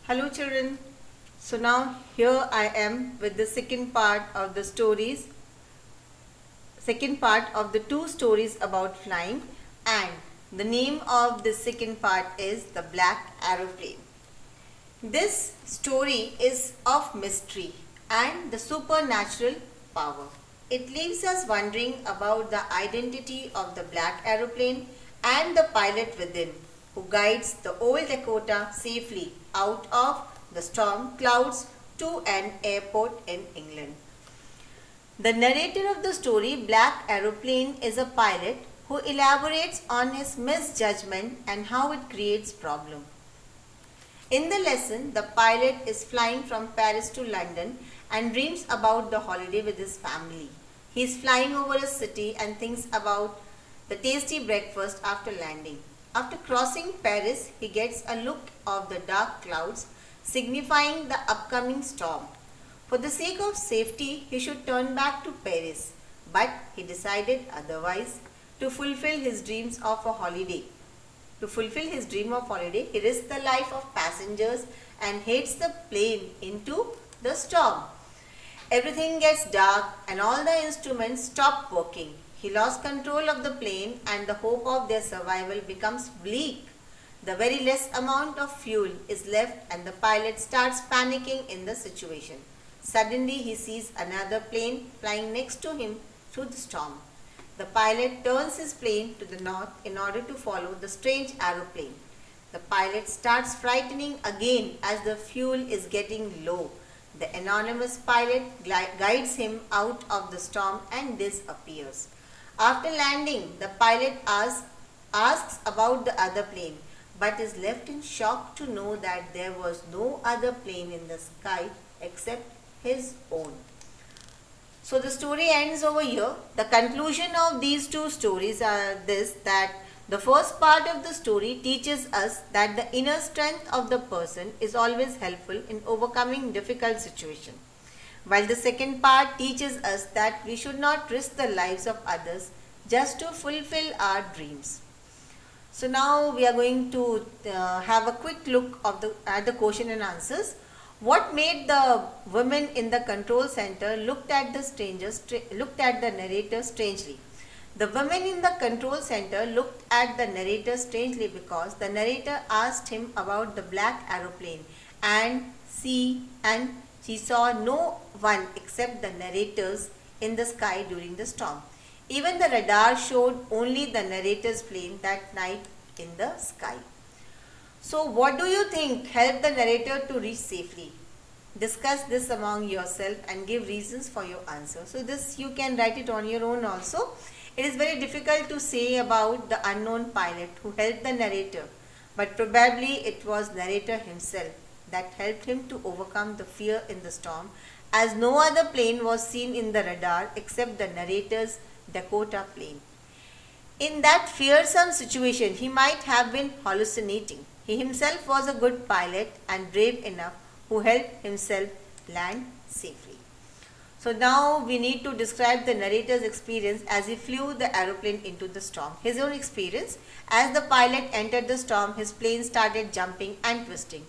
Hello children. So now here I am with the second part of the two stories about flying, and the name of the second part is The Black Aeroplane. This story is of mystery and the supernatural power. It leaves us wondering about the identity of the black aeroplane and the pilot within, who guides the old Dakota safely out of the storm clouds to an airport in England. The narrator of the story, Black Aeroplane, is a pilot who elaborates on his misjudgment and how it creates problem. In the lesson, the pilot is flying from Paris to London and dreams about the holiday with his family. He is flying over a city and thinks about the tasty breakfast after landing. After crossing Paris, he gets a look of the dark clouds, signifying the upcoming storm. For the sake of safety, he should turn back to Paris, but he decided otherwise to fulfill his dreams of a holiday. To fulfill his dream of holiday, he risks the life of passengers and heads the plane into the storm. Everything gets dark and all the instruments stop working. He lost control of the plane and the hope of their survival becomes bleak. The very less amount of fuel is left and the pilot starts panicking in the situation. Suddenly he sees another plane flying next to him through the storm. The pilot turns his plane to the north in order to follow the strange aeroplane. The pilot starts frightening again as the fuel is getting low. The anonymous pilot guides him out of the storm and disappears. After landing, the pilot asks about the other plane, but is left in shock to know that there was no other plane in the sky except his own. So the story ends over here. The conclusion of these two stories are that the first part of the story teaches us that the inner strength of the person is always helpful in overcoming difficult situations, while the second part teaches us that we should not risk the lives of others just to fulfill our dreams. So now we are going to have a quick look at the question and answers. What made the women in the control center looked at the narrator strangely? The women in the control center looked at the narrator strangely because the narrator asked him about the black aeroplane and she saw no one except the narrators in the sky during the storm. Even the radar showed only the narrator's plane that night in the sky. So what do you think helped the narrator to reach safely? Discuss this among yourself and give reasons for your answer. So this you can write it on your own also. It is very difficult to say about the unknown pilot who helped the narrator, but probably it was narrator himself that helped him to overcome the fear in the storm, as no other plane was seen in the radar except the narrator's Dakota plane. In that fearsome situation, he might have been hallucinating. He himself was a good pilot and brave enough who helped himself land safely. So now we need to describe the narrator's experience as he flew the aeroplane into the storm. His own experience: as the pilot entered the storm, his plane started jumping and twisting.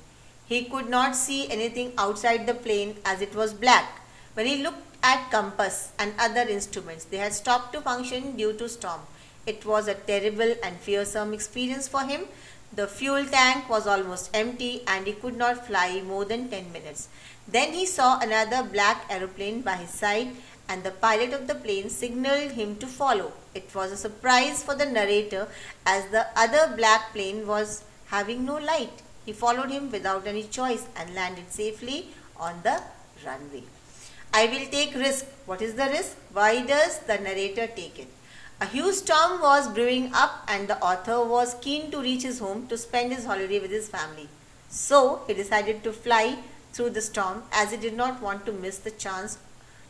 He could not see anything outside the plane as it was black. When he looked at compass and other instruments, they had stopped to function due to storm. It was a terrible and fearsome experience for him. The fuel tank was almost empty and he could not fly more than 10 minutes. Then he saw another black aeroplane by his side and the pilot of the plane signaled him to follow. It was a surprise for the narrator as the other black plane was having no light. He followed him without any choice and landed safely on the runway. I will take risk. What is the risk? Why does the narrator take it? A huge storm was brewing up and the author was keen to reach his home to spend his holiday with his family. So he decided to fly through the storm as he did not want to miss the chance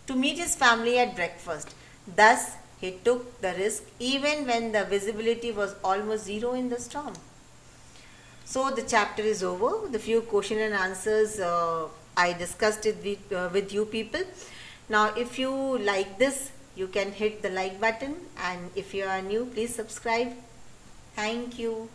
to meet his family at breakfast. Thus he took the risk even when the visibility was almost zero in the storm. So the chapter is over. The few question and answers I discussed it with you people. Now if you like this, you can hit the like button, and if you are new, please subscribe. Thank you.